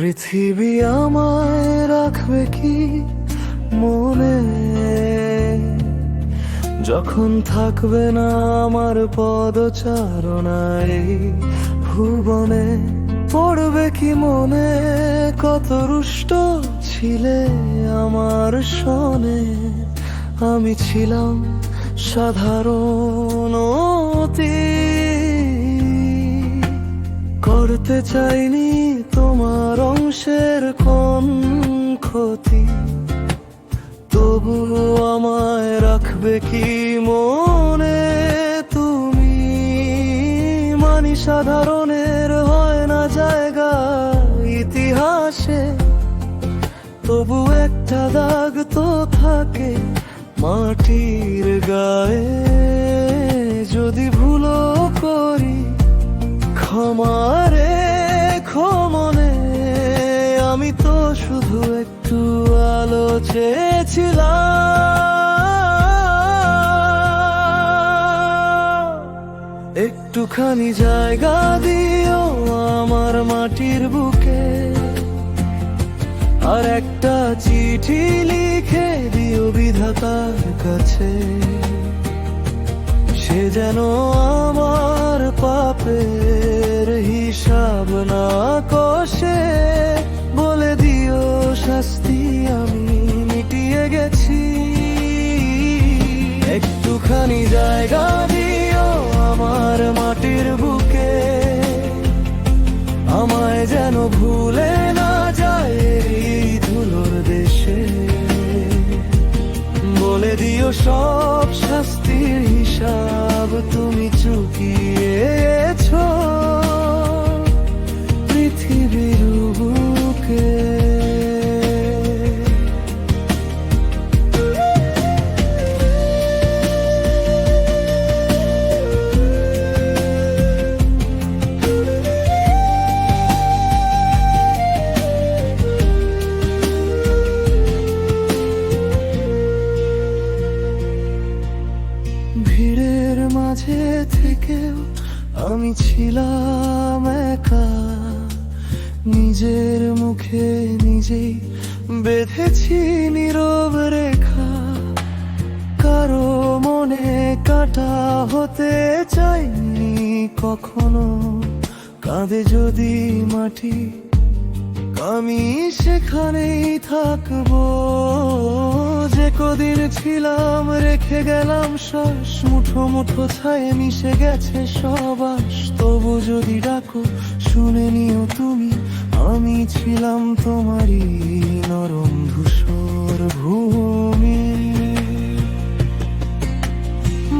পৃথিবী আমায় রাখবে কি মনে, যখন থাকবে না আমার পদচারণায় ভুবনে? পড়বে কি মনে কত রুষ্ট ছিলে আমার শোনে? আমি ছিলাম সাধারণ অতি, করতে চাইনি তোমার অংশের কোন ক্ষতি। তবু আমায় রাখবে কি মনে তুমি? মানি সাধারণের হয় না জায়গা ইতিহাসে, তবু একটা দাগ তো থাকে মাটির গায়ে। যদি ভুলও করি ক্ষমারে মনে, আমি তো শুধু একটু আলো চেয়েছিলাম। একটুখানি জায়গা দিও আমার মাটির বুকে, আর একটা চিঠি লিখে দিও বিধাতার কাছে। সে যেন আমার পাপের হিসাব না কষে, বলে দিও শাস্তি আমি মিটিয়ে গেছি। একটুখানি জায়গা দিও আমার মাটির বুকে, আমায় যেন ভুলে না যায় এই ধুলোর দেশে। বলে দিও সব শাস্তির হিসাব তুমি চুকিয়েছো পৃথিবীর বুকে। ভিড়ের মাঝে থেকেও আমি ছিলাম একা, নিজের মুখে নিজেই বেঁধেছি নীরব রেখা। কারো মনে কাটা হতে চাইনি কখনো, কাঁধে যদি মাটি আমি সেখানেই থাকবো। যে কদিন ছিলাম রেখে গেলাম শ্বাস, মুঠো মুঠো ছায়ে মিশে গেছে সবাস। তবু যদি ডাকো শুনে নিও তুমি, আমি ছিলাম তোমারই নরম ধূসর ভূমি।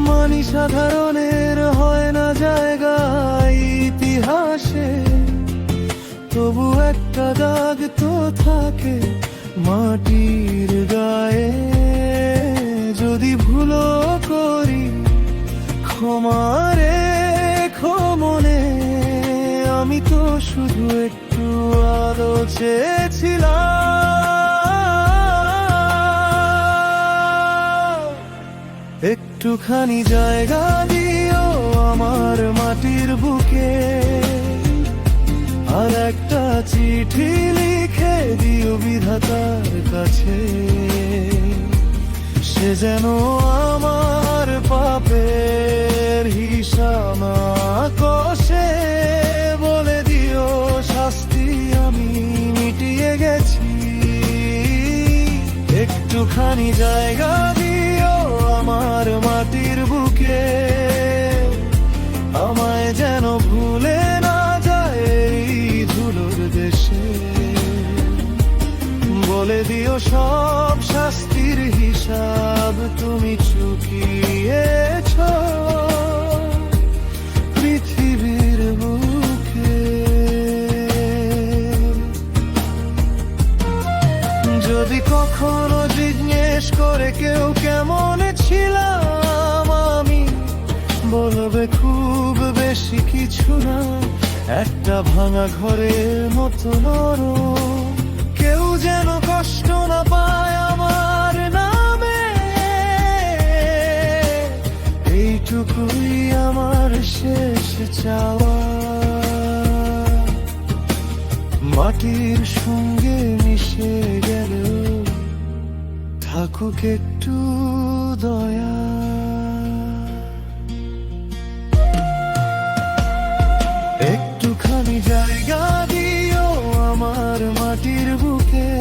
মানি সাধারণের হয় না জায়গা ইতিহাসে, তবু একটা দাগ তো থাকে মাটির গায়ে। যদি ভুলও করি ক্ষমারে মনে, আমি তো শুধু একটু আলো চেয়েছিলাম। একটুখানি জায়গা দিও আমার মাটির বুকে, আর একটা চিঠি লিখে দিও বিধাতার কাছে। সে যেন আমার পাপের হিসাব না কষে, বলে দিও শাস্তি আমি মিটিয়ে গেছি। একটুখানি জায়গা দিও আমার মাটির বুকে, আমায় যেন ভুলে না যায় এই ধুলোর দেশে। বলে দিও সব শাস্তির হিসাব তুমি চুকিয়েছো পৃথিবীর বুকে। যদি কখনো জিজ্ঞেস করে কেউ কেমন ছিলাম আমি, বলবে খুব বেশি কিছু না, একটা ভাঙা ঘরের মতো নরম। কেউ যেন কষ্ট না পায় আমার নামে, এইটুকুই আমার শেষ চাওয়া। মাটির সঙ্গে মিশে গেল, থাকুক একটু দয়া। একটুখানি জায়গা দিও আমার মাটির বুকে,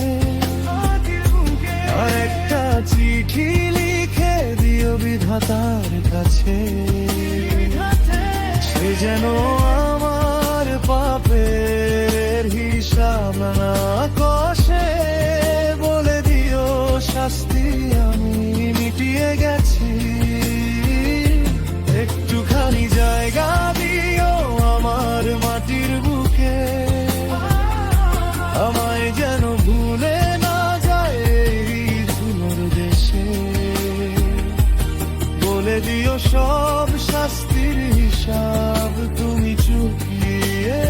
আর একটা চিঠি লিখে দিও বিধাতার কাছে, সে যেন আমার পাপের হিসাব না কষে, বলে দিও শাস্তি আমি মিটিয়ে গেছি। একটুখানি জায়গা দিও আমার মাটির বুকে, আমায় যেন ভুলে না যায় এই ধুলোর দেশে, বলে দিও সব শাস্তির হিসাব তুমি চুকিয়ে